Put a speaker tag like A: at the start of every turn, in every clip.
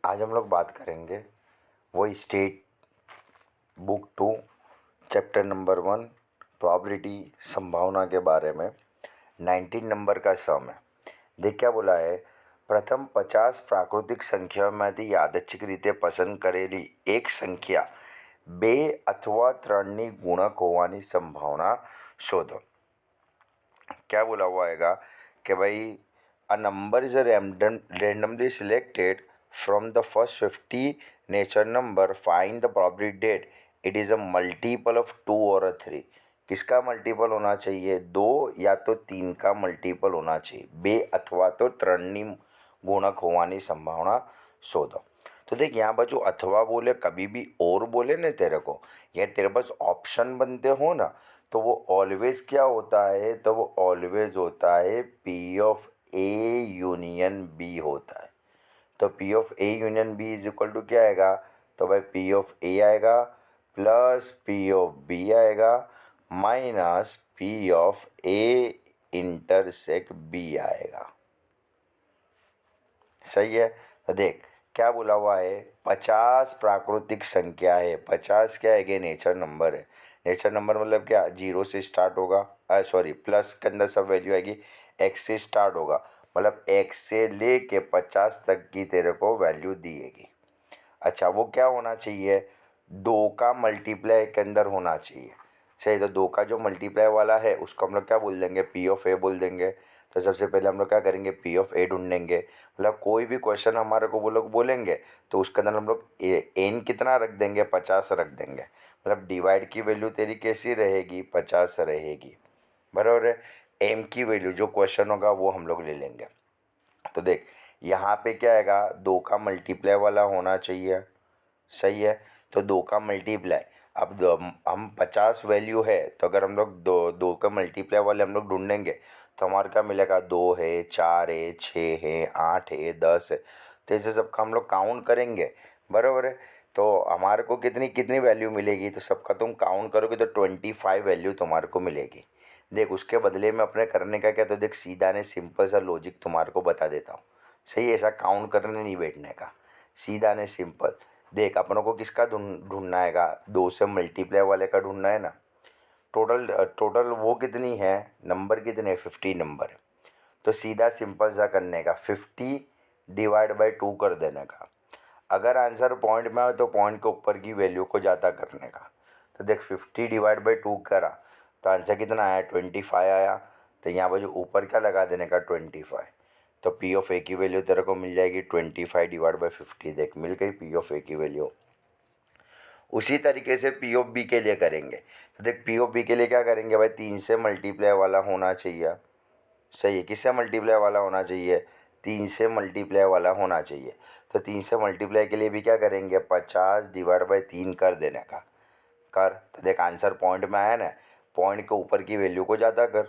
A: आज हम लोग बात करेंगे वो state book 2 chapter number 1 probability संभावना के बारे में। 19 नंबर का सम है। देख क्या बोला है, प्रथम 50 प्राकृतिक संख्याओમાંથી યાદચ્છિક રીતે પસંદ કરેલી એક સંખ્યા 2 અથવા 3ની ગુણક હોવાની સંભાવના શોધો। क्या बोला हुआ है कि भाई a number is randomly selected from the first 50 natural number, find the probability that it is a multiple of 2 और 3। किसका मल्टीपल होना चाहिए? 2 या तो 3 का मल्टीपल होना चाहिए। 2 अथवा तो 3ની गुणक होवानी संभावना शोधो। तो देख यहाँ पर जो अथवा बोले, कभी भी और बोले ना तेरे को, या तेरे पास ऑप्शन बनते हो ना, तो वो ऑलवेज क्या होता है? तो वो ऑलवेज होता है P of A union B होता है। तो P of A union B is equal to क्या आएगा? तो भाई पी ऑफ ए आएगा प्लस पी ऑफ बी आएगा minus P of A intersect B आएगा। सही है। तो देख क्या बोला हुआ है, 50 प्राकृतिक संख्या है। 50 क्या है? नेचर नंबर है। नेचर नंबर मतलब क्या? 0 से स्टार्ट होगा, सॉरी प्लस के अंदर सब वैल्यू आएगी, x से स्टार्ट होगा, मतलब x से लेके 50 तक की तेरे को वैल्यू दिएगी। अच्छा, वो क्या होना चाहिए? 2 का मल्टीप्लाई के अंदर होना चाहिए। सही। तो 2 का जो मल्टीप्लाई वाला है उसको हम लोग क्या बोल देंगे? पी ऑफ ए बोल देंगे। तो सबसे पहले हम लोग क्या करेंगे? पी ऑफ ए ढूंढेंगे। मतलब कोई भी क्वेश्चन हमारे को वो लोग बोलेंगे तो उसके अंदर हम लोग एन कितना रख देंगे? 50 रख देंगे। मतलब डिवाइड की वैल्यू तेरी कैसी रहेगी? 50 रहेगी। बराबर है। एम की वैल्यू जो क्वेश्चन होगा वो हम लोग ले लेंगे। तो देख यहाँ पे क्या आएगा? 2 का मल्टीप्लाई वाला होना चाहिए। सही है। तो 2 का मल्टीप्लाई, अब हम 50 वैल्यू है, तो अगर हम लोग दो का मल्टीप्लाई वाले हम लोग ढूंढेंगे तो हमारे क्या मिलेगा? 2 है, 4 है, 6 है, 8 है, 10 है। तो ऐसे सबका हम लोग काउंट करेंगे। बराबर है। तो हमारे को कितनी कितनी वैल्यू मिलेगी? तो सबका तुम काउंट करोगे तो 25 वैल्यू तुम्हारे को मिलेगी। देख उसके बदले में अपने करने का क्या? तो देख सीधा ने सिंपल सा लॉजिक तुम्हारे को बता देता हूँ। सही है। ऐसा काउंट करने नहीं बैठने का, सीधा ने सिंपल। देख अपनों को किसका ढूंढना हैगा? 2 से मल्टीप्लाई वाले का ढूंढना है ना। टोटल टोटल वो कितनी है? नंबर कितने? 50 नंबर है। तो सीधा सिंपल सा करने का, 50 डिवाइड बाई 2 कर देने का। अगर आंसर पॉइंट में हो तो पॉइंट के ऊपर की वैल्यू को ज़्यादा करने का। तो देख 50 डिवाइड बाई 2 करा तो आंसर कितना आया? 25 आया। तो यहाँ पर जो ऊपर क्या लगा देने का? 25। तो पी ऑफ ए की वैल्यू तेरे को मिल जाएगी 25 डिवाइड बाई 50। देख मिल गई पी ऑफ ए की वैल्यू। उसी तरीके से पी ऑफ बी के लिए करेंगे। तो देख पी ऑफ बी के लिए क्या करेंगे भाई? 3 से मल्टीप्लाई वाला होना चाहिए। सही है। किससे मल्टीप्लाई वाला होना चाहिए? 3 से मल्टीप्लाई वाला होना चाहिए। तो 3 से मल्टीप्लाई के लिए भी क्या करेंगे? 50 डिवाइड बाई 3 कर देने का। कर। तो देख आंसर पॉइंट में आया ना, पॉइंट के ऊपर की वैल्यू को ज़्यादा कर।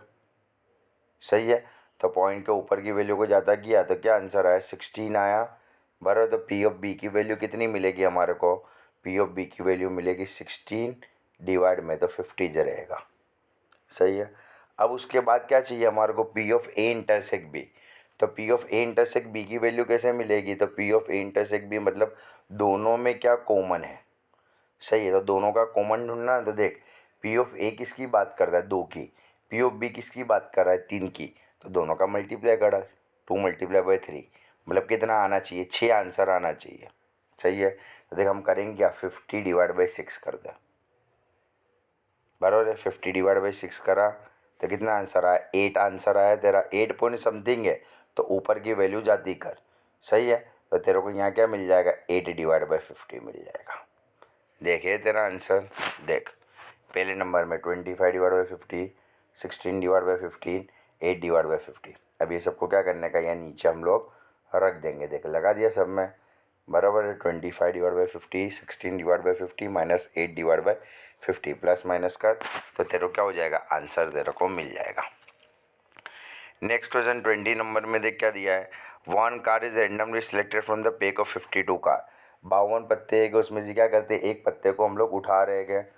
A: सही है। तो पॉइंट के ऊपर की वैल्यू को ज़्यादा किया तो क्या आंसर आया? 16 आया। बराबर। तो पी ऑफ बी की वैल्यू कितनी मिलेगी हमारे को? पी ऑफ बी की वैल्यू मिलेगी 16 डिवाइड में तो 50 रहेगा। सही है। अब उसके बाद क्या चाहिए हमारे को? P of A intersect B. तो P of A intersect B की वैल्यू कैसे मिलेगी? तो P of A intersect B मतलब दोनों में क्या कॉमन है। सही है। तो दोनों का कॉमन ढूंढना है। तो देख पी ऑफ ए किसकी बात कर रहा है? 2 की। पी ऑफ बी किसकी बात कर रहा है? 3 की। तो दोनों का मल्टीप्लाई करा, 2 मल्टीप्लाई बाई 3 मतलब कितना आना चाहिए? 6 आंसर आना चाहिए। सही है। तो देख हम करेंगे क्या? 50 डिवाइड बाई 6 कर दे। बराबर है। 50 डिवाइड बाई 6 करा तो कितना आंसर आया? 8 आंसर आया तेरा। 8 पॉइंट समथिंग है तो ऊपर की वैल्यू जाती कर। सही है। तो तेरे को यहाँ क्या मिल जाएगा? 8 डिवाइड बाई 50 मिल जाएगा। देखिए तेरा आंसर। देख पहले नंबर में 25 divide by 50, 16 divide by 15, 8 divide by 50। अब ये सबको क्या करने का? यहाँ नीचे हम लोग रख देंगे। देख लगा दिया सब में। बराबर है। 25 divide by 50, 16 divide by 50 minus 8 divide by 50 plus minus कर तो तेरे को क्या हो जाएगा? आंसर तेरे को मिल जाएगा। नेक्स्ट क्वेश्चन 20 नंबर में देख क्या दिया है? 1 car is randomly selected from the pack of 52 car. 52 पत्ते हैं, उसमें से क्या करते हैं? एक पत्ते को हम लोग उठा रहे हैं।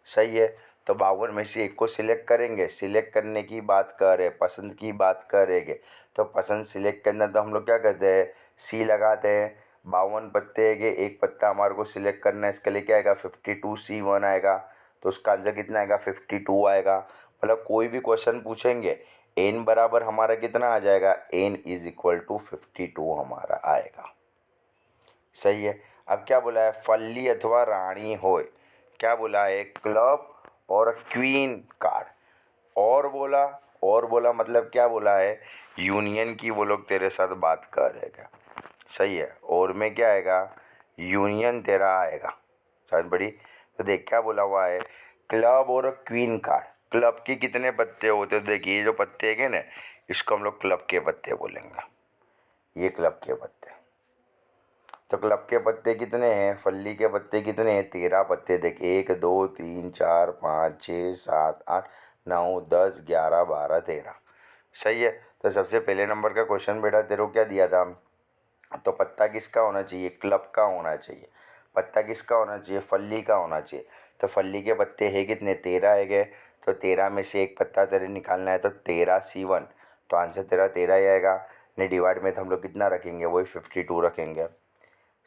A: सही है। तो 52 में से एक को सिलेक्ट करेंगे। सिलेक्ट करने की बात कर रहे, पसंद की बात करेंगे। तो पसंद सिलेक्ट के अंदर तो हम लोग क्या करते हैं? सी लगाते हैं। 52 पत्ते है कि एक पत्ता हमारे को सिलेक्ट करना है, इसके लिए क्या आएगा 52C1 आएगा, तो उसका आंसर कितना आएगा 52 आएगा। मतलब कोई भी क्वेश्चन पूछेंगे n बराबर हमारा कितना आ जाएगा, n इज इक्वल टू 52 हमारा आएगा। सही है। अब क्या बोला है, फल्ली अथवा रानी होए, क्या बोला है, क्लब और क्वीन कार्ड। और बोला मतलब क्या बोला है, यूनियन की वो लोग तेरे साथ बात कर रहे हैं क्या। सही है, और में क्या आएगा, यूनियन तेरा आएगा। समझ पड़ी। तो देख क्या बोला हुआ है, क्लब और क्वीन कार्ड। क्लब के कितने पत्ते होते हैं, देखिए ये जो पत्ते हैं ना, इसको हम लोग क्लब के पत्ते बोलेंगे, ये क्लब के पत्ते। तो क्लब के पत्ते कितने हैं, फल्ली के पत्ते कितने हैं, 13 पत्ते। देख 1 2 3 4 5 6 7 8 9 10 11 12 13। सही है। तो सबसे पहले नंबर का क्वेश्चन बेटा तेरे को क्या दिया था, तो पत्ता किसका होना चाहिए, क्लब का होना चाहिए। पत्ता किसका होना चाहिए, फल्ली का होना चाहिए। तो फल्ली के पत्ते है कितने, 13 है गए। तो 13 में से एक पत्ता तेरे निकालना है, तो 13C1, तो आंसर तेरा 13 ही आएगा। नहीं डिवाइड में तो हम लोग कितना रखेंगे, वही 52 रखेंगे।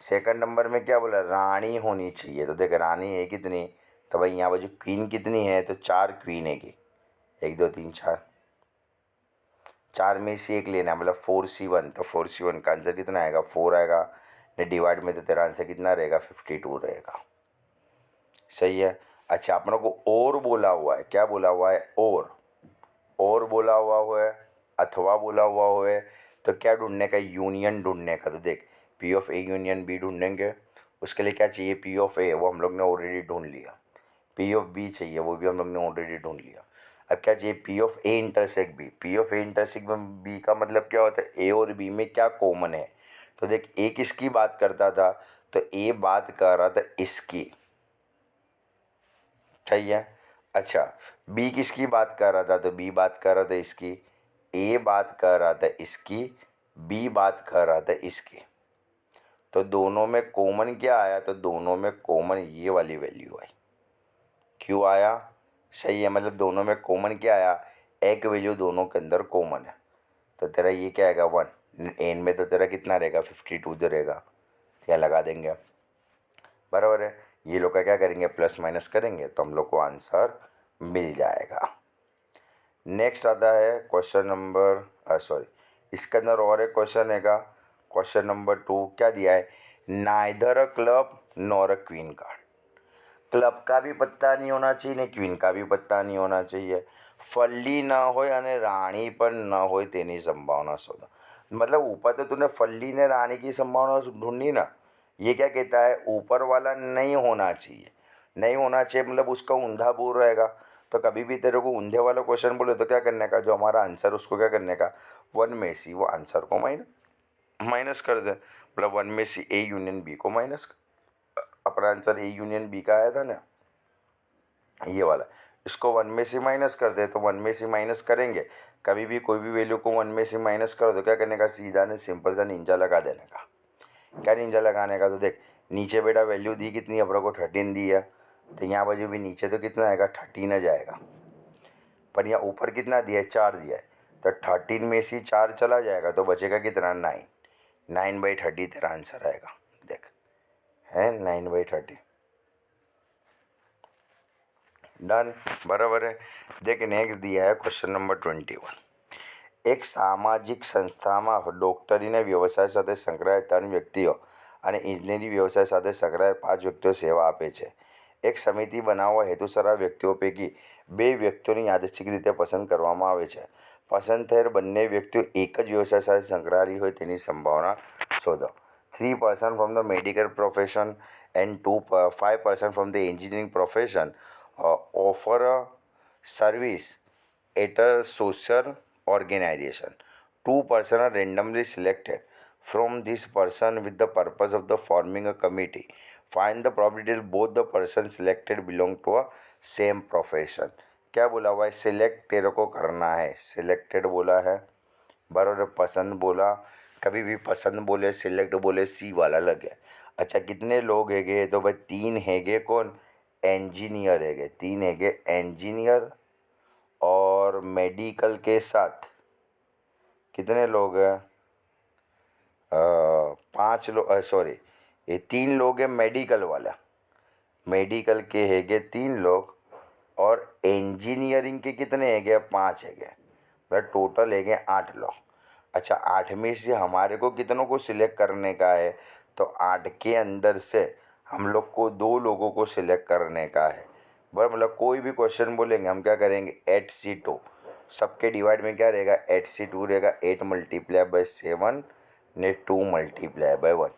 A: सेकंड नंबर में क्या बोला, रानी होनी चाहिए। तो देख रानी है कितनी, तो भाई यहाँ पर जो क्वीन कितनी है, तो 4 क्वीन है की, 1 2 3 4, 4 में से एक लेना है, मतलब 4C1। तो 4C1 का आंसर कितना आएगा, 4 आएगा। नहीं डिवाइड में तो तेरा आंसर कितना रहेगा, 52 रहेगा। सही है। अच्छा अपनों को और बोला हुआ है, क्या बोला हुआ है, और बोला हुआ है, अथवा बोला हुआ है। तो क्या ढूंढने का, यूनियन ढूंढने का। तो देख P of A union B ढूंढेंगे, उसके लिए क्या चाहिए, पी ऑफ ए, वो हम लोग ने ऑलरेडी ढूंढ लिया। पी ऑफ बी चाहिए, वो भी हम लोग ने ऑलरेडी ढूंढ लिया। अब क्या चाहिए, P of A intersect B. P of A intersect B का मतलब क्या होता है, ए और बी में क्या कॉमन है। तो देख ए किसकी बात करता था, तो ए बात कर रहा था इसकी। सही है। अच्छा बी किसकी बात कर रहा था, तो बी बात कर रहा था इसकी। ए बात कर रहा था इसकी, बी बात कर रहा था इसकी। तो दोनों में कॉमन क्या आया, तो दोनों में कॉमन ये वाली वैल्यू आई। क्यों आया, सही है, मतलब दोनों में कॉमन क्या आया, एक वैल्यू दोनों के अंदर कॉमन है। तो तेरा ये क्या आएगा 1, एन में तो तेरा कितना रहेगा 52 तो रहेगा, क्या लगा देंगे, बराबर है। ये लोग का क्या करेंगे, प्लस माइनस करेंगे, तो हम लोग को आंसर मिल जाएगा। नेक्स्ट आता है क्वेश्चन नंबर सॉरी, इसके अंदर और एक क्वेश्चन हैगा, क्वेश्चन नंबर 2 क्या दिया है, neither a club nor a queen card. Club का भी पत्ता नहीं होना चाहिए ने क्वीन का भी पत्ता नहीं होना चाहिए, फल्ली ना हो અને રાણી પણ ન હોય તેની संभावना शोधो। मतलब ऊपर तो तूने फल्ली ने रानी की संभावना ढूंढी ना, ये क्या कहता है, ऊपर वाला नहीं होना चाहिए। नहीं होना चाहिए मतलब उसका ऊंधा बोल रहेगा। तो कभी भी तेरे को ऊंधे वाला क्वेश्चन बोले तो क्या करने का, जो हमारा आंसर उसको क्या करने का, 1 में से वो आंसर को माइनस कर दे। मतलब 1 में से ए यूनियन बी को माइनस, अपना आंसर ए यूनियन बी का आया था ना, ये वाला। इसको 1 में से माइनस कर दे, तो 1 में से माइनस करेंगे, कभी भी कोई भी वैल्यू को 1 में से माइनस करो तो क्या करने का, सीधा ने सिंपल सा निंजा लगा देने का। क्या निंजा लगाने का, तो देख नीचे बेटा वैल्यू दी कितनी, अपने को 13 दी है, तो यहाँ पर भी नीचे तो कितना आएगा 13 आ जाएगा, पर यहाँ ऊपर कितना दिया है, 4 दिया है। तो 13 में से 4 चला जाएगा तो बचेगा कितना, 9। 9/30 तेरा आंसर आएगा। देख है 9/30, डन, बराबर है। देख नेक्स्ट दिया है क्वेश्चन नंबर 21। એક સામાજિક સંસ્થામાં ડૉક્ટરીના વ્યવસાય સાથે સંકળાયેલ 3 વ્યક્તિઓ અને ઇજનેરી વ્યવસાય સાથે સંકળાયેલ 5 વ્યક્તિઓ સેવા આપે છે। એક સમિતિ બનાવવા હેતુસર આ વ્યક્તિઓ પૈકી 2 વ્યક્તિઓની યાદચ્છિક રીતે પસંદ કરવામાં આવે છે। પસંદ થયેલ બંને વ્યક્તિઓ એક જ વ્યવસાય સાથે સંકળાયેલી હોય તેની સંભાવના શોધો। 3% from the medical profession and 5% from the engineering profession offer a service at a social organization. 2 persons are randomly selected from this person with the purpose of the forming a committee. Find the probability both the persons selected belong to a same profession. क्या बोला हुआ है, select तेरे को करना है, selected बोला है, बराबर, पसंद बोला, कभी भी पसंद बोले सिलेक्ट बोले सी वाला लगे। अच्छा कितने लोग हैगे, तो भाई 3 हैगे, कौन, इंजीनियर हैगे, 3 हैगे इंजीनियर, और मेडिकल के साथ कितने लोग हैं, 5 5 लोग, सॉरी ये 3 लोग हैं मेडिकल वाला, मेडिकल के हैगे 3 लोग और इंजीनियरिंग के कितने हैगे 5 हैगे, मतलब टोटल हैगे 8 लोग। अच्छा 8 में से हमारे को कितनों को सिलेक्ट करने का है, तो 8 के अंदर से हम लोग को 2 लोगों को सिलेक्ट करने का है। बस मतलब कोई भी क्वेश्चन बोलेंगे हम क्या करेंगे 8C2, सबके डिवाइड में क्या रहेगा 8C2 रहेगा, 8 मल्टीप्लाई बाय 7 ने 2 मल्टीप्लाई बाय 1,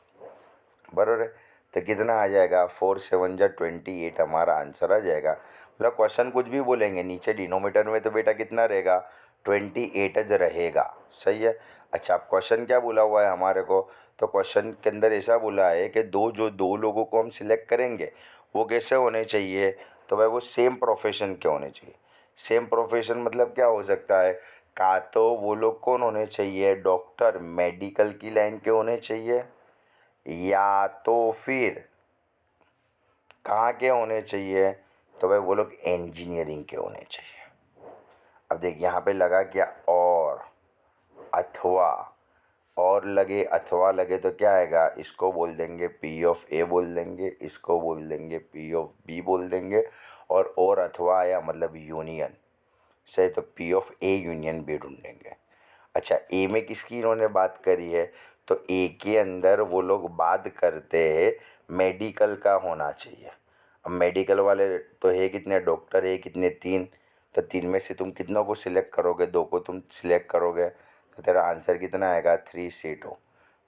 A: बराबर है। तो कितना आ जाएगा 4 7 जा 28 हमारा आंसर आ जाएगा। मतलब क्वेश्चन कुछ भी बोलेंगे नीचे डिनोमीटर में तो बेटा कितना रहेगा 28 रहेगा, सही है। अच्छा अब क्वेश्चन क्या बोला हुआ है हमारे को, तो क्वेश्चन के अंदर ऐसा बोला है कि जो दो लोगों को हम सिलेक्ट करेंगे वो कैसे होने चाहिए, तो भाई वो सेम प्रोफेशन के होने चाहिए। सेम प्रोफेशन मतलब क्या हो सकता है, का तो वो लोग कौन होने चाहिए डॉक्टर मेडिकल की लाइन के होने चाहिए, या तो फिर कहाँ के होने चाहिए, तो भाई वो लोग इंजीनियरिंग के होने चाहिए। अब देख यहाँ पे लगा क्या और, अथवा, और लगे अथवा लगे तो क्या आएगा, इसको बोल देंगे पी ऑफ ए बोल देंगे, इसको बोल देंगे पी ऑफ बी बोल देंगे, और अथवा आया मतलब यूनियन, सही, तो P of A union B ढूंढेंगे। अच्छा ए में किसकी इन्होंने बात करी है, तो ए के अंदर वो लोग बात करते हैं मेडिकल का होना चाहिए। अब मेडिकल वाले तो है कितने डॉक्टर है कितने 3, तो 3 में से तुम कितनों को सिलेक्ट करोगे, 2 को तुम सिलेक्ट करोगे, तो तेरा आंसर कितना आएगा 3C2।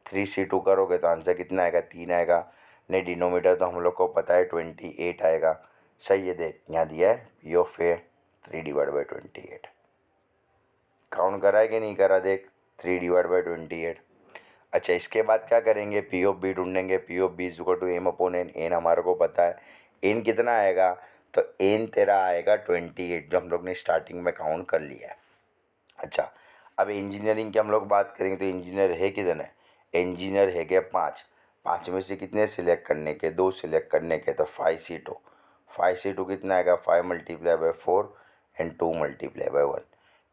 A: 3C2 करोगे तो आंसर कितना आएगा 3 आएगा। नहीं डिनोमीटर तो हम लोग को पता है 28 आएगा, सही है। देख यहाँ दिया है पी ऑफ ए 3/28, काउंट करा है कि नहीं करा, देख 3/28। अच्छा इसके बाद क्या करेंगे पी ऑफ बी ढूंढेंगे, P of B is equal to M upon N, N हमारे को पता है, एन कितना आएगा, तो एन तेरा आएगा 28 जो हम लोग ने स्टार्टिंग में काउंट कर लिया है। अच्छा अब इंजीनियरिंग की हम लोग बात करेंगे तो इंजीनियर है कितने, इंजीनियर है क्या 5, 5 में से कितने सिलेक्ट करने के 2 सिलेक्ट करने के, तो 5C2, 5C2 कितना आएगा 5 multiply by 4 and 2 multiply by 1,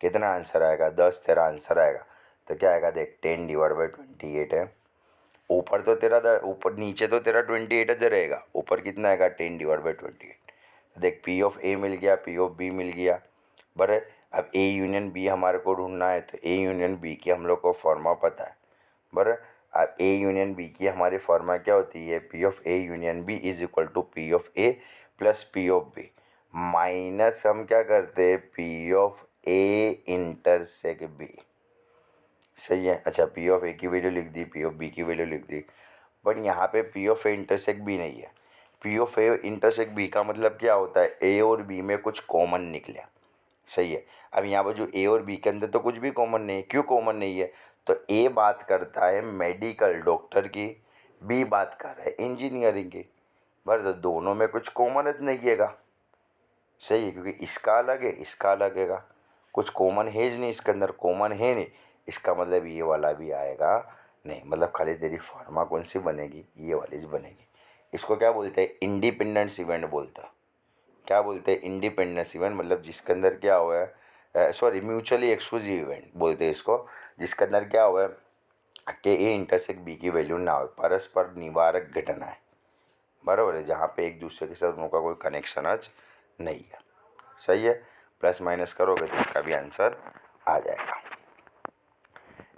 A: कितना आंसर आएगा 10 तेरा आंसर आएगा। तो क्या आएगा देख 10/28 है, ऊपर तो तेरा ऊपर नीचे तो तेरा 28 रहेगा, ऊपर कितना आएगा 10/28। देख पी ऑफ ए मिल गया, पी ऑफ बी मिल गया, बराबर। अब ए यूनियन बी हमारे को ढूंढना है, तो ए यूनियन बी की हम लोग को फॉर्मा पता है, बराबर। अब ए यूनियन बी की हमारी फॉर्मा क्या होती है, P of A union B is equal to P of A plus P of B minus हम क्या करते हैं P of A intersect B, सही है। अच्छा पी ऑफ ए की वैल्यू लिख दी, पी ऑफ बी की वैल्यू लिख दी, बट यहाँ पे P of A intersect B नहीं है। P of A intersect B का मतलब क्या होता है, ए और बी में कुछ कॉमन निकले, सही है। अब यहाँ पर जो ए और बी के अंदर तो कुछ भी कॉमन नहीं है, क्यों कॉमन नहीं है, तो ए बात करता है मेडिकल डॉक्टर की, बी बात कर रहा है इंजीनियरिंग की, बस तो दोनों में कुछ कॉमन नहीं है, सही है, क्योंकि इसका अलग है इसका अलग है, कुछ कॉमन है ही नहीं, इसके अंदर कॉमन है नहीं, इसका मतलब ये वाला भी आएगा नहीं, मतलब खाली तेरी फार्मा कौन सी बनेगी, ये वाली बनेगी। इसको क्या बोलते हैं इंडिपेंडेंस इवेंट बोलता है, क्या बोलते हैं इंडिपेंडेंस इवेंट, मतलब जिसके अंदर क्या हुआ है, सॉरी म्यूचुअली एक्सक्लूसिव इवेंट बोलते हैं इसको, जिसके अंदर क्या हुआ है कि ए इंटरसेक्ट बी की वैल्यू ना हो, परस्पर निवारक घटना है, बराबर है, जहाँ पे एक दूसरे के साथ उनका कोई कनेक्शन आज नहीं है, सही है। प्लस माइनस करोगे तो इसका भी आंसर आ जाएगा।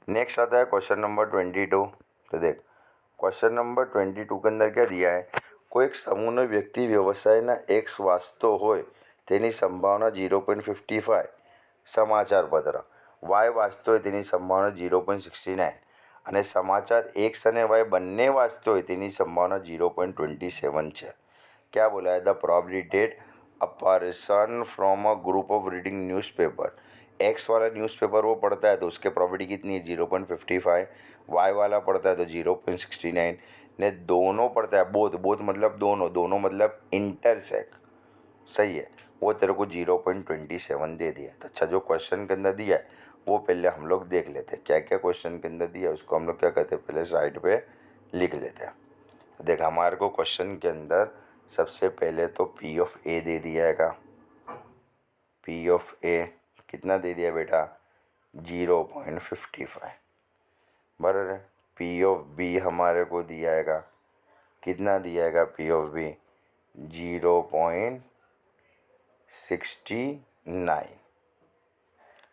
A: नेक्स्ट आता है क्वेश्चन नंबर 22। तो देख क्वेश्चन नंबर 22 के अंदर क्या दिया है, કોઈ એક સમૂહનો વ્યક્તિ વ્યવસાયના એક્સ વાસ્તો હોય તેની સંભાવના 0.55, સમાચારપત્ર વાય વાસ્તો હોય તેની સંભાવના 0.69 અને સમાચાર એક્સ અને વાય બંને વાસ્તો હોય તેની સંભાવના 0.27 છે। क्या बोला है the probability a person from a group of reading newspaper, x वाला न्यूज़पेपर वो पढ़ता है तो उसके प्रॉपर्टी कितनी है 0.55, वाई वाला पढ़ता है तो 0.69 ने दोनों पढ़ता है बोथ मतलब दोनों, दोनों मतलब इंटरसेक्ट, सही है, वो तेरे को 0.27 दे दिया। तो अच्छा जो क्वेश्चन के अंदर दिया है वो पहले हम लोग देख लेते हैं, क्या क्या क्वेश्चन के अंदर दिया है उसको हम लोग क्या कहते हैं पहले साइड पे लिख लेते हैं। देख हमारे को क्वेश्चन के अंदर सबसे पहले तो पी ऑफ ए दे दिया है, पी ऑफ ए कितना दे दिया बेटा 0.55, बराबर है। पी ऑफ बी हमारे को दिया आएगा, कितना दिया आएगा पी ऑफ बी 0.69,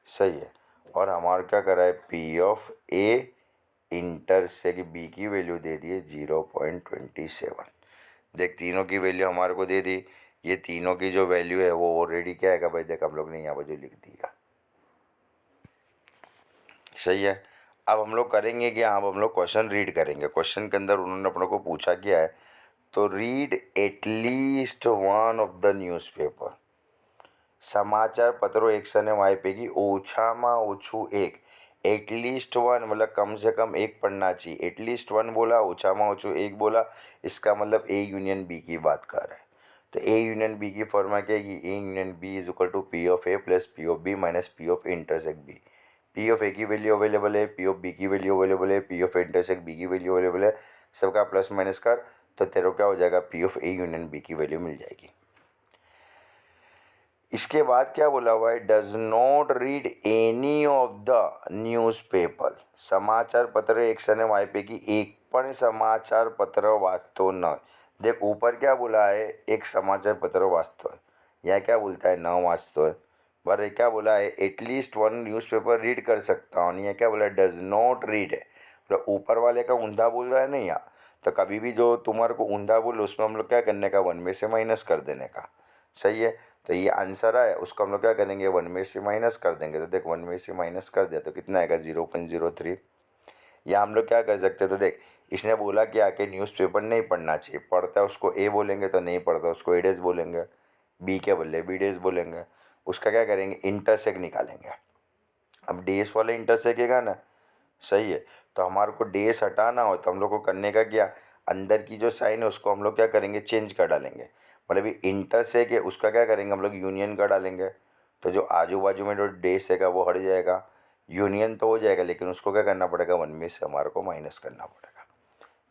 A: सही है। और हमारा क्या करा है P of A intersect B की वैल्यू दे दी है 0.27। देख तीनों की वैल्यू हमारे को दे दी, ये तीनों की जो वैल्यू है वो ऑलरेडी क्या है भाई, देख हम लोग ने यहाँ पर जो लिख दिया, सही है। अब हम लोग करेंगे कि अब हम लोग क्वेश्चन रीड करेंगे। क्वेश्चन के अंदर उन्होंने अपने को पूछा क्या है, तो read at least one of the newspaper, समाचार पत्रों एक सने वायपैकी ओछाમાં ઓછું એક, एटलीस्ट वन मतलब कम से कम एक पढ़ना चाहिए। एटलीस्ट वन बोला, ओछाમાં ઓછું एक बोला, इसका मतलब ए यूनियन बी की बात कर रहा है। तो ए यूनियन बी की फॉर्मा क्या है कि A union B is equal to P of A plus P of B minus P of intersect B. P of A की वैल्यू अवेलेबल है, पी ऑफ बी की वैल्यू अवेलेबल है, P of intersect B की value available है, सबका plus minus कर तो तेरे को क्या हो जाएगा P of A union B की वैल्यू मिल जाएगी। इसके बाद क्या बोला हुआ है, does not read any of the newspaper, समाचार पत्र एक सने वायपैकी एक पण समाचार पत्र वाचतो न। देख ऊपर क्या बोला है, एक समाचार पत्र वाचतो है, यहाँ क्या बोलता है न वाचतो है, बराबर। क्या बोला है एटलीस्ट वन न्यूज़पेपर रीड कर सकता हूँ, यहाँ क्या बोला है डज नॉट रीड है, मतलब ऊपर वाले का ऊंधा बोल रहा है नहीं यहाँ। तो कभी भी जो तुम्हारे को ऊंधा बोल उसमें हम लोग क्या करने का, वन में से माइनस कर देने का, सही है। तो ये आंसर है, उसको हम लोग क्या करेंगे वन में से माइनस कर देंगे। तो देख वन में से माइनस कर दिया तो कितना आएगा 0.03। या हम लोग क्या कर सकते हैं, तो देख इसने बोला क्या कि न्यूज़पेपर नहीं पढ़ना चाहिए, पढ़ता है उसको ए बोलेंगे, तो नहीं पढ़ता उसको ए डेज बोलेंगे, बी के बदले बी डेज बोलेंगे। उसका क्या करेंगे इंटरसेक्ट निकालेंगे। अब डेस वाला इंटरसेक्ट है ना, सही है। तो हमारे को डेस हटाना हो तो हम लोग को करने का क्या, अंदर की जो साइन है उसको हम लोग क्या करेंगे चेंज कर डालेंगे, मतलब ये इंटरसेक्ट है उसका क्या करेंगे हम लोग यूनियन कर डालेंगे। तो जो आजू बाजू में जो डेस है वो हट जाएगा, यूनियन तो हो जाएगा लेकिन उसको क्या करना पड़ेगा वन में से हमारे को माइनस करना पड़ेगा,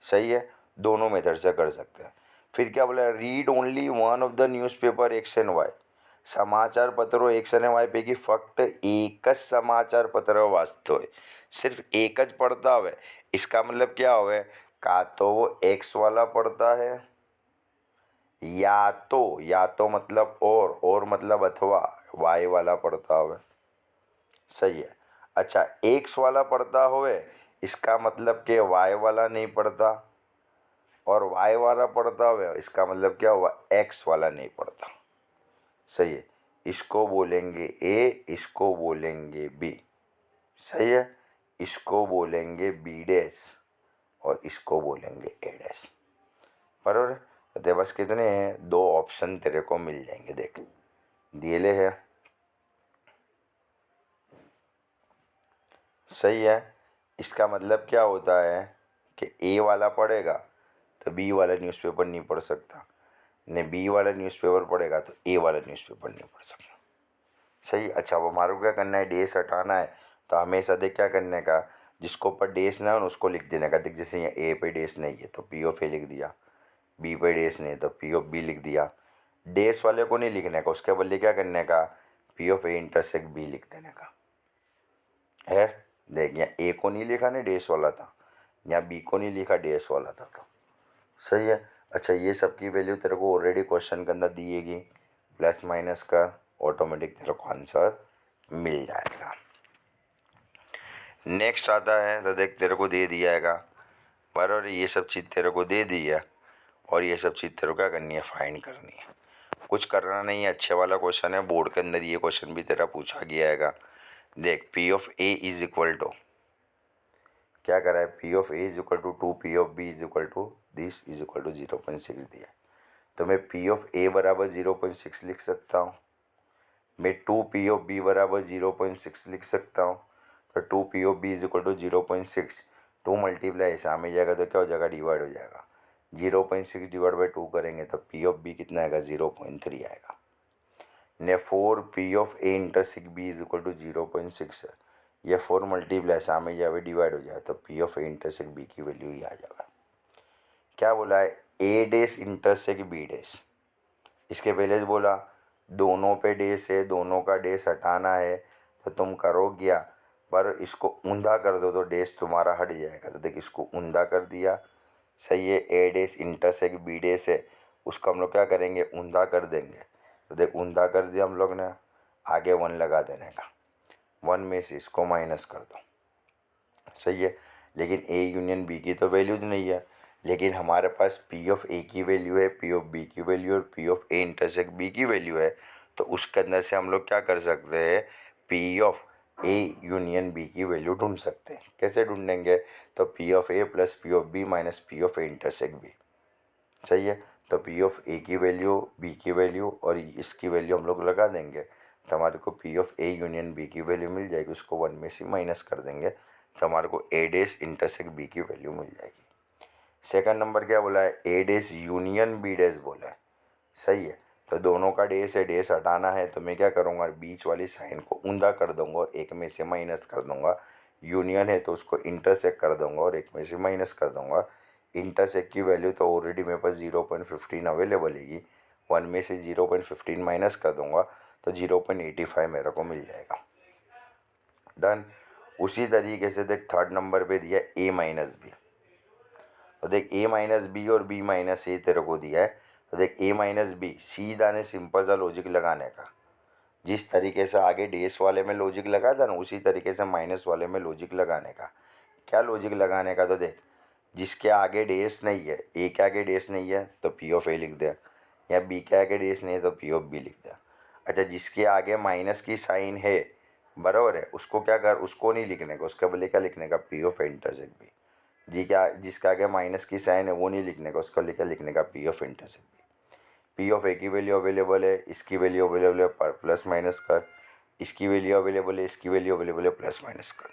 A: सही है। दोनों मेथड से कर सकते हैं। फिर क्या बोला, read only one of the newspaper X and Y, समाचार पत्रों एक्स અને વાય પૈકી ફક્ત એક જ સમાચાર પત્ર વાંચતો હોય, सिर्फ एक જ पढ़ता हुआ। इसका मतलब क्या हुआ, का तो वो एक्स वाला पढ़ता है या तो मतलब और मतलब अथवा वाई वाला पढ़ता हुआ, सही है। अच्छा एक्स वाला पढ़ता हुए इसका मतलब कि वाई वाला नहीं पढ़ता, और वाई वाला पढ़ता हुआ इसका मतलब क्या हुआ एक्स वाला नहीं पढ़ता, सही है। इसको बोलेंगे ए, इसको बोलेंगे बी, सही है। इसको बोलेंगे बी डैश और इसको बोलेंगे ए डैश, बराबर है। तो तेरे पास कितने हैं, दो ऑप्शन तेरे को मिल जाएंगे, देख दिए ले है, सही है। इसका मतलब क्या होता है कि ए वाला पढ़ेगा तो बी वाला न्यूज़पेपर नहीं पढ़ सकता, ने बी वाला न्यूज़पेपर पढ़ेगा तो ए वाला न्यूज़पेपर नहीं पढ़ सकता, सही। अच्छा अब हमारे को क्या करना है, डेस हटाना है। तो हमेशा देख क्या करने का, जिसको ऊपर डेस ना हो उसको लिख देने का। देख जैसे यहाँ ए पे डेस नहीं है तो पी ऑफ ए लिख दिया, बी पे डेस नहीं है तो पी ऑफ बी लिख दिया। डेस वाले को नहीं लिखने का, उसके बदले क्या करने का P of A intersect B लिख देने का है। देख यहाँ ए को नहीं लिखा, नहीं डेस वाला था, यहाँ बी को नहीं लिखा, डेस वाला था, तो सही है। अच्छा ये सब की वैल्यू तेरे को ऑलरेडी क्वेश्चन के अंदर दिएगी, प्लस माइनस का ऑटोमेटिक तेरे को आंसर मिल जाएगा। नेक्स्ट आता है तो देख तेरे को दे दिया जाएगा, बराबर ये सब चीज़ तेरे को दे दी है, और ये सब चीज़ तेरे को क्या करनी है फाइंड करनी है, कुछ करना नहीं है। अच्छे वाला क्वेश्चन है, बोर्ड के अंदर ये क्वेश्चन भी तेरा पूछा गया है। देख P of A is equal to क्या करा है, P of A is equal to 2 P of B is equal to this is equal to 0.6 दिया है। तो मैं पी ऑफ ए बराबर 0.6 लिख सकता हूँ, मैं 2 पी ऑफ बी बराबर 0.6 लिख सकता हूँ। तो 2 P of B is equal to 0.6, 2 multiply सामने जाएगा तो क्या हो जाएगा डिवाइड हो जाएगा, 0.6 डिवाइड बाई 2 करेंगे तो पी ऑफ बी कितना आएगा 0.3 आएगा। ने 4 P of A intersect B is equal to 0.6 है, यह 4 मल्टीप्लाई सामने जाए डिवाइड हो जाए तो P of A intersect B की वैल्यू ही आ जाएगा। क्या बोला है ए डेस इंटरसेक्ट बी डेस, इसके पहले बोला दोनों पे डेस है, दोनों का डेस हटाना है, तो तुम करो क्या, पर इसको ऊंधा कर दो तो डेस तुम्हारा हट जाएगा। तो देख इसको ऊंधा कर दिया, सही है। ए डेस इंटरसेक्ट बी डेस है, उसको हम लोग क्या करेंगे, ऊंधा कर देंगे। तो देख ऊंधा कर दिया हम लोग ने, आगे 1 लगा देने का, 1 में से इसको माइनस कर दो, सही है। लेकिन ए यूनियन बी की तो वैल्यूज नहीं है, लेकिन हमारे पास पी ऑफ ए की वैल्यू है, पी ऑफ बी की वैल्यू और P of A intersect B की वैल्यू है। तो उसके अंदर से हम लोग क्या कर सकते हैं, P of A union B की वैल्यू ढूंढ सकते हैं। कैसे ढूंढेंगे, तो P of A plus P of B minus P of A intersect B, सही है। तो पी ऑफ ए की वैल्यू, बी की वैल्यू और इसकी वैल्यू हम लोग लगा देंगे, तो हमारे को P of A union B की वैल्यू मिल जाएगी। उसको 1 में से माइनस कर देंगे, तो हमारे को ए डेस इंटरसेक्ट बी की वैल्यू मिल जाएगी। सेकंड नंबर क्या बोला है, ए डेस यूनियन बी डेस बोला है, सही है। तो दोनों का डेस है, डेस हटाना है, तो मैं क्या करूँगा, बीच वाली साइन को ऊंधा कर दूंगा और 1 में से माइनस कर दूंगा। यूनियन है तो उसको इंटरसेक्ट कर दूंगा और 1 में से माइनस कर दूंगा। इंटरसेक्ट की वैल्यू तो ऑलरेडी मेरे पास 0.15 अवेलेबल है, 1 में से 0.15 माइनस कर दूंगा तो 0.85 मेरे को मिल जाएगा। डन। उसी तरीके से देख थर्ड नंबर पे दिया ए माइनस बी। तो देख ए माइनस बी और बी माइनस ए तेरे को दिया है। तो देख ए माइनस बी, सीधा ने सिंपल सा लॉजिक लगाने का, जिस तरीके से आगे डेस वाले में लॉजिक लगाया था ना, उसी तरीके से माइनस वाले में लॉजिक लगाने का। क्या लॉजिक लगाने का, तो देख जिसके आगे डेस नहीं है, ए के आगे डेस नहीं है तो पी ऑफ ए लिख दे, या बी के आगे डेस नहीं है तो पी ऑफ बी लिख दे। अच्छा, जिसके आगे माइनस की साइन है, बराबर है, उसको क्या कर, उसको नहीं लिखने का, उसके बदले क्या लिखने का, P of A intersect B. जी क्या, जिसके आगे माइनस की साइन है वो नहीं लिखने का, उसको क्या लिखने का, P of intersect B. P of A की वैल्यू अवेलेबल है, इसकी वैल्यू अवेलेबल है, पर प्लस माइनस कर, इसकी वैल्यू अवेलेबल है, इसकी वैल्यू अवेलेबल है, प्लस माइनस कर।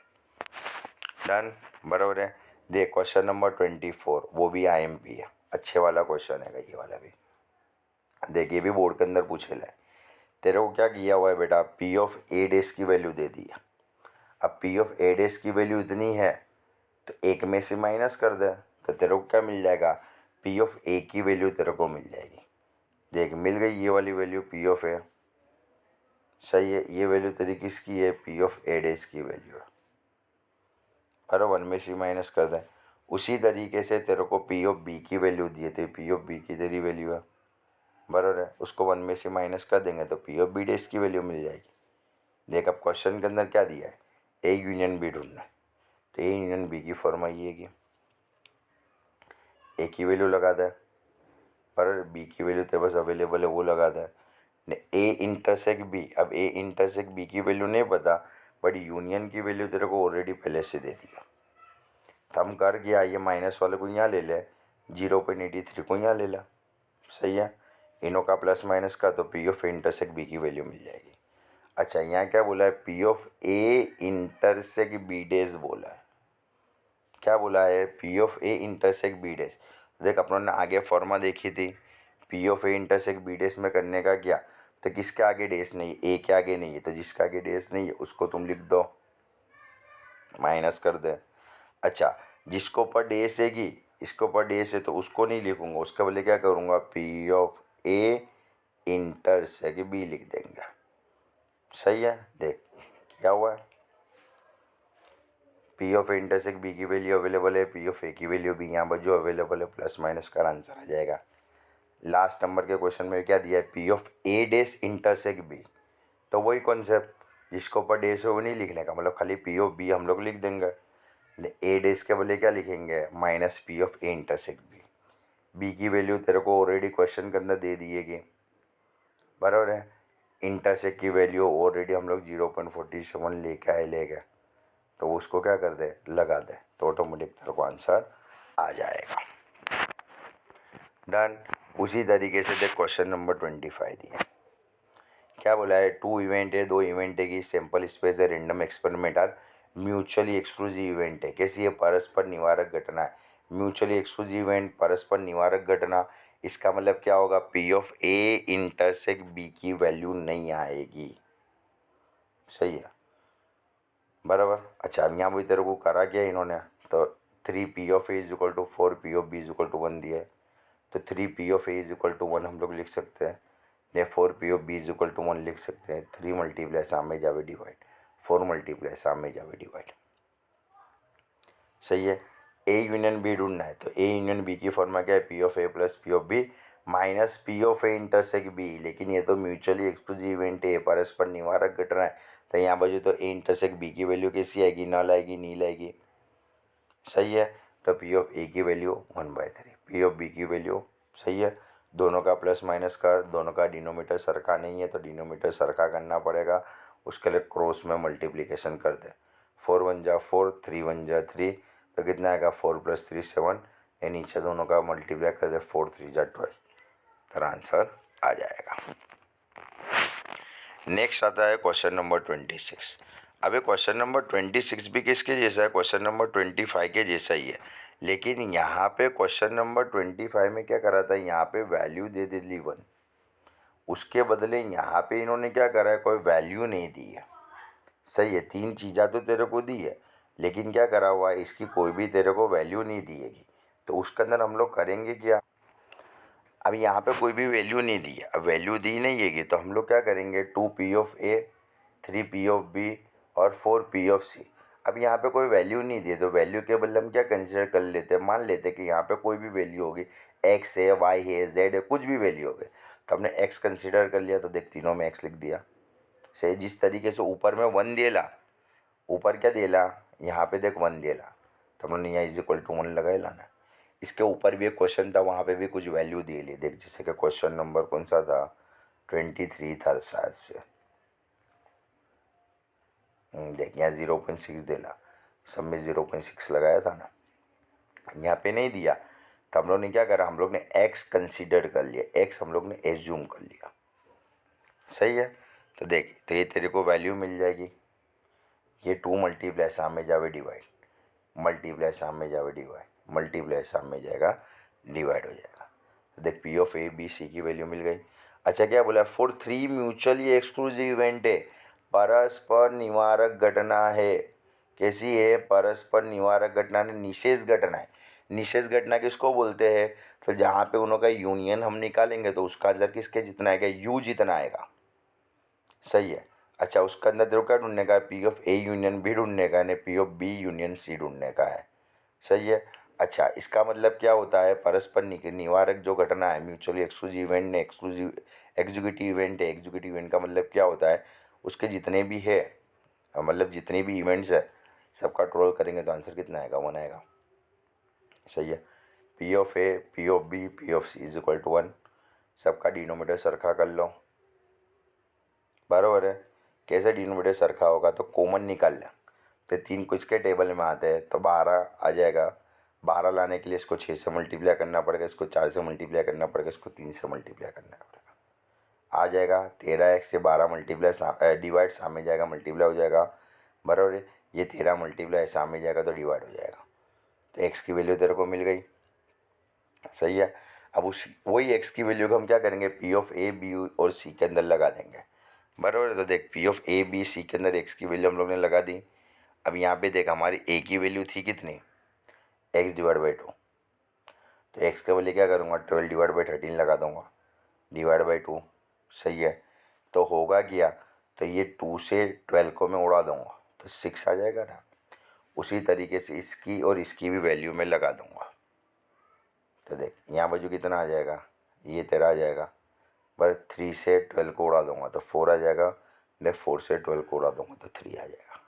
A: डन, बराबर है। देख क्वेश्चन नंबर 24, वो भी IMP है, अच्छे वाला क्वेश्चन है ये वाला भी। देख ये भी बोर्ड के अंदर पूछेला है। तेरे को क्या किया हुआ है बेटा, पी ऑफ ए डेस की वैल्यू दे दी है। अब पी ऑफ ए डेस की वैल्यू इतनी है तो 1 में से माइनस कर दे, तो तेरे को क्या मिल जाएगा, पी ऑफ ए की वैल्यू तेरे को मिल जाएगी। देख मिल गई ये वाली वैल्यू पी ऑफ ए, सही है। ये वैल्यू तेरी किसकी है, पी ऑफ ए डेस की वैल्यू है, और 1 में से माइनस कर दे। उसी तरीके से तेरे को पी ऑफ बी की वैल्यू दी है, पी ऑफ बी की तेरी वैल्यू है, बराबर है। उसको 1 में से माइनस कर देंगे तो पी ऑफ बी डेस की वैल्यू मिल जाएगी। देख अब क्वेश्चन के अंदर क्या दिया है, ए यूनियन बी ढूंढना है। तो ए यूनियन बी की फॉर्म ये कि ए की वैल्यू लगा दे, पर बी की वैल्यू तेरे पास अवेलेबल है वो लगा दे। ए इंटरसेक्ट बी, अब ए इंटरसेक्ट बी की वैल्यू नहीं पता, बट यूनियन की वैल्यू तेरे को ऑलरेडी पहले से दे दिया। तो हम कर गया, ये माइनस वाले को यहाँ ले ले, 0.83 को यहाँ ले ला, सही है। इनों का प्लस माइनस का, तो P of A intersect B की वैल्यू मिल जाएगी। अच्छा, यहाँ क्या बोला है, P of A intersect B dash बोला है। क्या बोला है, P of A intersect B dash. देख अपनों ने आगे फॉर्मा देखी थी, P of A intersect B dash में करने का क्या, तो किसके आगे डेस नहीं, ए के आगे नहीं है, तो जिसके आगे डेस नहीं है उसको तुम लिख दो, माइनस कर दे। अच्छा, जिसको पर डेस है कि इसको पर डेस है तो उसको नहीं लिखूंगा, उसके बदले क्या करूँगा, P of A intersect B लिख देंगे, सही है। देख क्या हुआ है, पी ऑफ इंटरसेक्ट बी की वैल्यू अवेलेबल है, पी ऑफ ए की वैल्यू भी यहाँ पर जो अवेलेबल है, प्लस माइनस का आंसर आ जाएगा। लास्ट नंबर के क्वेश्चन में क्या दिया है, P of A dash intersect B. तो वही कॉन्सेप्ट, जिसको पर डेस हो वो नहीं लिखने का, मतलब खाली पी ऑफ बी हम लोग लिख देंगे। ए डेस के बदले क्या लिखेंगे, minus P of A intersect B. B की वैल्यू तेरे को ऑलरेडी क्वेश्चन के अंदर दे दिएगी, बराबर है। इंटरसेक्ट की वैल्यू ऑलरेडी हम लोग 0.47 लेके आए ले गए, तो उसको क्या कर दे, लगा दे, तो ऑटोमेटिक तेरे को आंसर आ जाएगा। डन। उसी तरीके से देख क्वेश्चन नंबर 25 दिया, क्या बोला है, 2 इवेंट है, 2 इवेंट है कि सैंपल स्पेस है, random experiment are mutually exclusive event है। कैसी है, परस्पर निवारक घटना है। म्यूचुअली एक्सक्लूसिव इवेंट, परस्पर निवारक घटना, इसका मतलब क्या होगा, P of A intersect B की वैल्यू नहीं आएगी, सही है, बराबर। अच्छा, अब यहाँ भी तेरे को करा क्या इन्होंने, तो 3 P of A is equal to 4 P of B is equal to 1 दिया है, तो 3 P of A is equal to 1 हम लोग लिख सकते हैं, या 4 P of B is equal to 1 लिख सकते हैं। 3 मल्टीप्लाई सामने जावे डिवाइड, 4 मल्टीप्लाई सामने जावे डिवाइड। सही है। ए यूनियन बी ढूंढना है तो ए यूनियन बी की फॉर्मा क्या है, P of A plus P of B minus P of A intersect B. लेकिन ये तो म्यूचुअली एक्सक्लूसिव इवेंट है, परस्पर निवारक घटना है, तो यहाँ बाजू तो ए इंटरसेक्ट बी की वैल्यू कैसी आएगी, नल आएगी, नील आएगी। सही है। तो पी ऑफ ए की वैल्यू 1/3, पी ऑफ बी की वैल्यू, सही है, दोनों का प्लस माइनस कर, दोनों का डिनोमीटर सरखा नहीं है तो डिनोमीटर सरखा करना पड़ेगा, उसके लिए क्रॉस में मल्टीप्लिकेशन कर दे। 4 1 जा 4, 3 1 जा 3, तो कितना आएगा 4 + 3 7, ये नीचे दोनों का मल्टीप्लाई कर दे, 4 3 जा 12, तो आंसर आ जाएगा। नेक्स्ट आता है क्वेश्चन नंबर 26। अब ये क्वेश्चन नंबर 26 भी किसके जैसा है, क्वेश्चन नंबर 25 के जैसा ही है, लेकिन यहाँ पे क्वेश्चन नंबर 25 में क्या करा था, यहाँ पे वैल्यू दे दी 1, उसके बदले यहाँ पे इन्होंने क्या करा है, कोई वैल्यू नहीं दी है। सही है, 3 चीज़ें तो तेरे को दी है, लेकिन क्या करा हुआ है, इसकी कोई भी तेरे को वैल्यू नहीं दिएगी। तो उसके अंदर हम लोग करेंगे क्या, अब यहाँ पे कोई भी वैल्यू नहीं दी है, अब वैल्यू दी नहीं है तो हम लोग क्या करेंगे, 2p of A, 3p of B और 4p ऑफ सी। अब यहाँ पे कोई वैल्यू नहीं दी, तो वैल्यू के बदले हम क्या कंसिडर कर लेते हैं, मान लेते हैं कि यहाँ पे कोई भी वैल्यू होगी, x है, y है, z है, कुछ भी वैल्यू होगी, तो हमने x कंसिडर कर लिया, तो देख तीनों में x लिख दिया। सही, जिस तरीके से ऊपर में 1 देला, ऊपर क्या देला, यहाँ पे देख 1 देला, तो हमने यहाँ =1 लगाए लाना। इसके ऊपर भी एक क्वेश्चन था, वहाँ पे भी कुछ वैल्यू दे ली, देख जैसे कि क्वेश्चन नंबर कौन सा था, 23 था शायद से। देख यहाँ 0.6 देला, सब में 0.6 लगाया था ना, यहाँ पे नहीं दिया, तो हम लोग ने क्या करा, हम लोग ने x कंसीडर कर लिया, x हम लोग ने एज्यूम कर लिया। सही है। तो देख, तो ये तेरे को वैल्यू मिल जाएगी, ये 2 मल्टीप्लाई सामने जावे डिवाइड, मल्टीप्लाई सामने जावे डिवाइड, मल्टीप्लाई सामने जाएगा डिवाइड हो जाएगा। तो देख P of A B C की वैल्यू मिल गई। अच्छा क्या बोला, फॉर 3 म्यूचुअली एक्सक्लूसिव इवेंट है, परस्पर निवारक घटना है। कैसी है, परस्पर निवारक घटना ने निषेध घटना है। निषेध घटना किसको बोलते हैं, तो जहाँ पे उनका यूनियन हम निकालेंगे तो उसका अंदर किसके जितना आएगा, यू जितना आएगा। सही है। अच्छा उसका अंदर तेरे को क्या ढूंढने का है, P of A union B ढूंढने का है, P of B union C ढूंढने का है। सही है। अच्छा इसका मतलब क्या होता है, परस्पर निवारक जो घटना है, म्यूचुअली एक्सक्लूसिव इवेंट ने एक्सक्लूसिव एग्जीक्यूटिव इवेंट है, एग्जीक्यूटिव इवेंट का मतलब क्या होता है, उसके जितने भी है, मतलब जितने भी इवेंट्स है सबका टोटल करेंगे तो आंसर कितना आएगा, 1 आएगा। सही है। P of A, P of B, P of C =1, सबका डिनोमीटर सरखा कर लो, बराबर है। कैसे डिनोमीटर सरखा होगा, तो कॉमन निकाल लें, तो 3 को इसके टेबल में आते हैं तो 12 आ जाएगा। 12 लाने के लिए इसको 6 से मल्टीप्लाई करना पड़ेगा, इसको 4 से मल्टीप्लाई करना पड़ेगा, इसको 3 से मल्टीप्लाई करना पड़ेगा, आ जाएगा 13x से 12 मल्टीप्लाई डिवाइड सामने जाएगा, मल्टीप्लाई हो जाएगा, बराबर है। ये 13 मल्टीप्लाई सामने जाएगा तो डिवाइड हो जाएगा, तो x की वैल्यू तेरे को मिल गई। सही है। अब उस वही x की वैल्यू को हम क्या करेंगे, पी ऑफ ए बी और सी के अंदर लगा देंगे, बराबर है। तो देख P of A B C के अंदर x की वैल्यू हम लोग ने लगा दी। अब यहाँ पे देख हमारी a की वैल्यू थी कितनी, x/2, तो x के बदले क्या करूँगा, 12/13 लगा दूँगा, /2। सही है। तो होगा क्या, तो ये 2 से 12 को मैं उड़ा दूँगा तो 6 आ जाएगा ना। उसी तरीके से इसकी और इसकी भी वैल्यू में लगा दूँगा, तो देख यहाँ बाजू कितना आ जाएगा, ये तेरा आ जाएगा, पर 3 से 12 को उड़ा दूँगा तो 4 आ जाएगा, देख 4 से 12 को उड़ा दूँगा तो 3 आ जाएगा।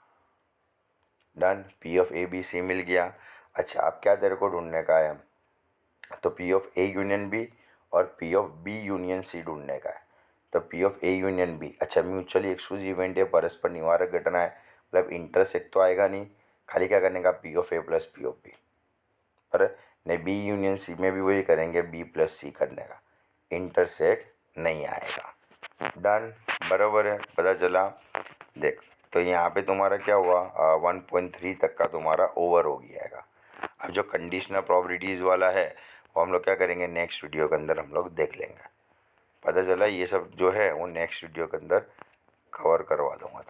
A: Done, P of A B C मिल गया। अच्छा अब क्या तेरे को ढूंढने का है, तो P of A union B और P of B union C ढूंढने का है। तो P of A union B, अच्छा म्यूचुअली एक्सक्लूसिव इवेंट है, परस्पर निवारक घटना है, मतलब इंटरसेक्ट तो आएगा नहीं, खाली क्या करने का, P of A plus P of B, पर नहीं बी यूनियन सी में भी वही करेंगे, बी प्लस सी करने का, इंटरसेक्ट नहीं आएगा। डन, बराबर है, पता चला। देख तो यहाँ पे तुम्हारा क्या हुआ, 1.3 तक का तुम्हारा ओवर हो गया। अब जो कंडीशनल प्रोबेबिलिटीज़ वाला है वो हम लोग क्या करेंगे, नेक्स्ट वीडियो के अंदर हम लोग देख लेंगे। पता चला, ये सब जो है वो नेक्स्ट वीडियो के अंदर कवर करवा दूँगा।